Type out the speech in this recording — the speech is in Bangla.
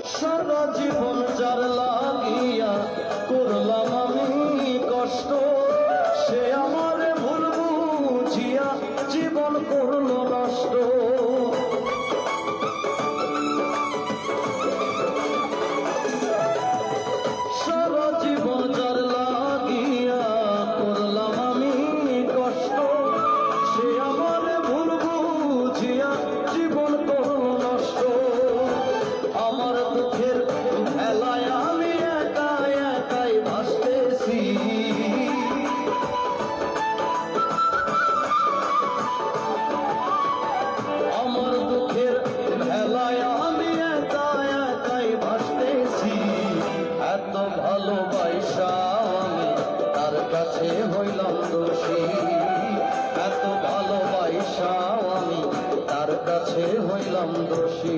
সারা জীবন যার লাগিয়া করলাম আমি কষ্ট, সে আমার ভুল বুঝিয়া জীবন করলো নষ্ট। সারা জীবন যার লাগিয়া করলাম আমি কষ্ট, সে আমার ভুল বুঝিয়া জীবন করলো নষ্ট। আমার দুঃখের ভেলায় আমি একা একাই ভাসতেছি, আমার দুঃখের ভেলায় আমি একা একাই ভাসতেছি। এত ভালোবাসা আমি তার কাছে হইলাম দোষী, এত ভালোবাসা আমি তার কাছে হইলাম দোষী।